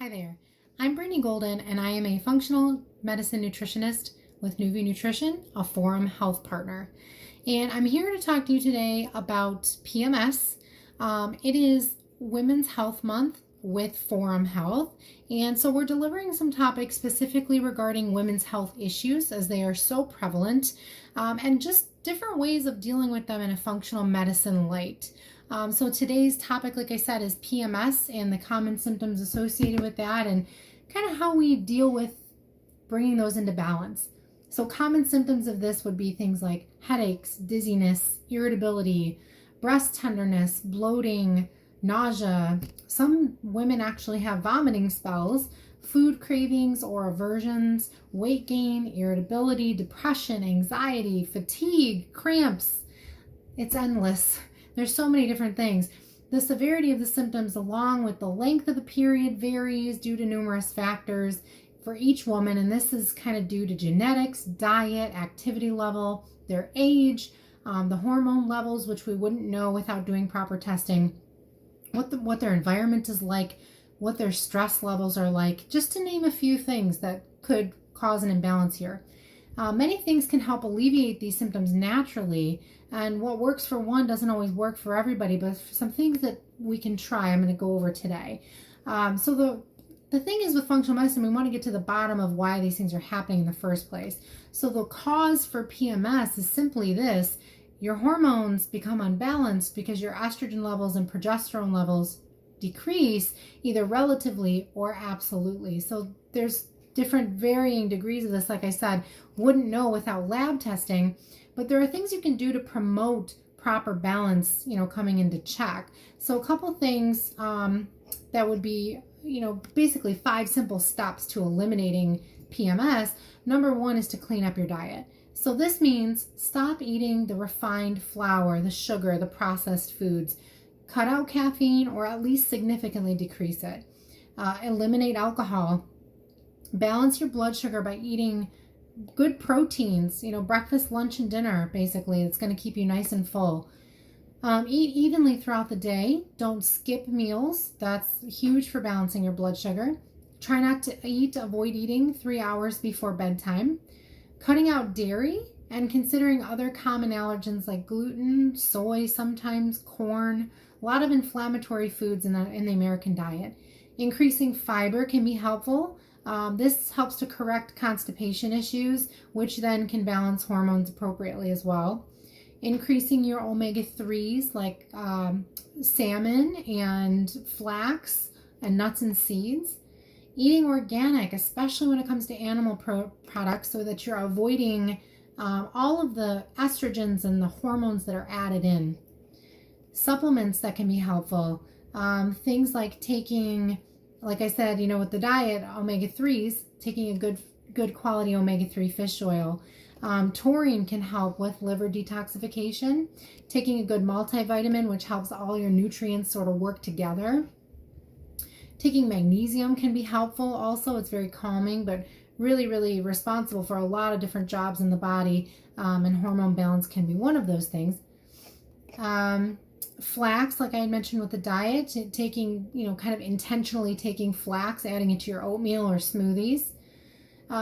Hi there, I'm Brittany Golden and I am a functional medicine nutritionist with Nuview Nutrition, a Forum Health partner. And I'm here to talk to you today about PMS. It is Women's Health Month with Forum Health. And so we're delivering some topics specifically regarding women's health issues as they are so prevalent and just different ways of dealing with them in a functional medicine light. So today's topic, like I said, is PMS and the common symptoms associated with that and kind of how we deal with bringing those into balance. So common symptoms of this would be things like headaches, dizziness, irritability, breast tenderness, bloating, nausea. Some women actually have vomiting spells, food cravings or aversions, weight gain, irritability, depression, anxiety, fatigue, cramps. It's endless. There's so many different things. The severity of the symptoms along with the length of the period varies due to numerous factors for each woman, and this is kind of due to genetics, diet, activity level, their age, the hormone levels, which we wouldn't know without doing proper testing, what their environment is like, what their stress levels are like, just to name a few things that could cause an imbalance here. Many things can help alleviate these symptoms naturally, and what works for one doesn't always work for everybody, but some things that we can try I'm going to go over today. So the thing is with functional medicine, we want to get to the bottom of why these things are happening in the first place. So the cause for PMS is simply this: your hormones become unbalanced because your estrogen levels and progesterone levels decrease either relatively or absolutely. So there's different varying degrees of this, like I said, wouldn't know without lab testing, but there are things you can do to promote proper balance, coming into check. So a couple things that would be, basically 5 simple steps to eliminating PMS. Number 1 is to clean up your diet. So this means stop eating the refined flour, the sugar, the processed foods. Cut out caffeine or at least significantly decrease it. Eliminate alcohol. Balance your blood sugar by eating good proteins, breakfast, lunch, and dinner, basically. It's going to keep you nice and full. Eat evenly throughout the day. Don't skip meals. That's huge for balancing your blood sugar. Try not to avoid eating 3 hours before bedtime. Cutting out dairy and considering other common allergens like gluten, soy, sometimes corn, a lot of inflammatory foods in the American diet. Increasing fiber can be helpful. This helps to correct constipation issues, which then can balance hormones appropriately as well. Increasing your omega-3s like salmon and flax and nuts and seeds. Eating organic, especially when it comes to animal products, so that you're avoiding all of the estrogens and the hormones that are added in. Supplements that can be helpful. Things like taking, like I said, with the diet, omega-3s, taking a good quality omega-3 fish oil. Taurine can help with liver detoxification. Taking a good multivitamin, which helps all your nutrients sort of work together. Taking magnesium can be helpful also. It's very calming, but really, really responsible for a lot of different jobs in the body, and hormone balance can be one of those things. Flax, like I had mentioned with the diet, taking, kind of intentionally taking flax, adding it to your oatmeal or smoothies.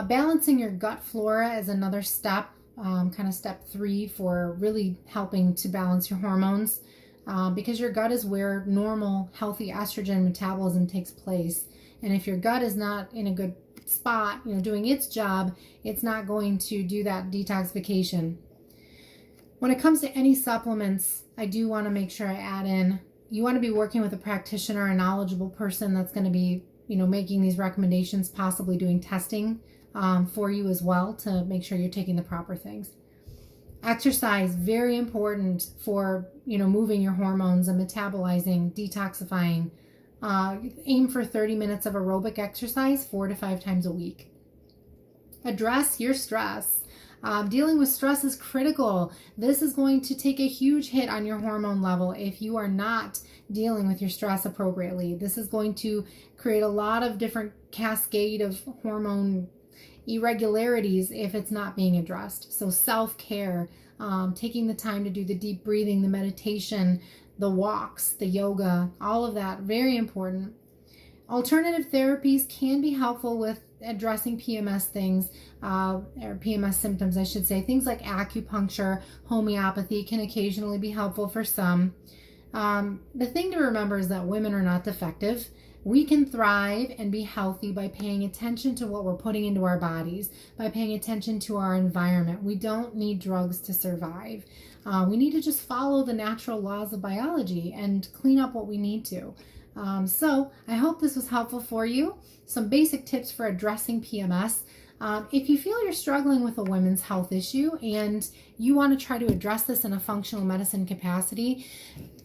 Balancing your gut flora is another step, kind of step 3 for really helping to balance your hormones, because your gut is where normal, healthy estrogen metabolism takes place. And if your gut is not in a good spot, doing its job, it's not going to do that detoxification. When it comes to any supplements, I do want to make sure I add in, you want to be working with a practitioner, a knowledgeable person that's going to be, making these recommendations, possibly doing testing for you as well to make sure you're taking the proper things. Exercise, very important for, moving your hormones and metabolizing, detoxifying. Aim for 30 minutes of aerobic exercise 4 to 5 times a week. Address your stress. Dealing with stress is critical. This is going to take a huge hit on your hormone level if you are not dealing with your stress appropriately. This is going to create a lot of different cascade of hormone irregularities if it's not being addressed. So self-care, taking the time to do the deep breathing, the meditation, the walks, the yoga, all of that, very important. Alternative therapies can be helpful with addressing PMS things, or PMS symptoms, I should say. Things like acupuncture, homeopathy can occasionally be helpful for some. The thing to remember is that women are not defective. We can thrive and be healthy by paying attention to what we're putting into our bodies, by paying attention to our environment. We don't need drugs to survive. We need to just follow the natural laws of biology and clean up what we need to. So I hope this was helpful for you. Some basic tips for addressing PMS. If you feel you're struggling with a women's health issue and you want to try to address this in a functional medicine capacity,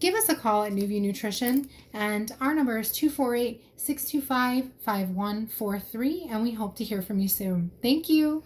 give us a call at Nuview Nutrition, and our number is 248-625-5143, and we hope to hear from you soon. Thank you.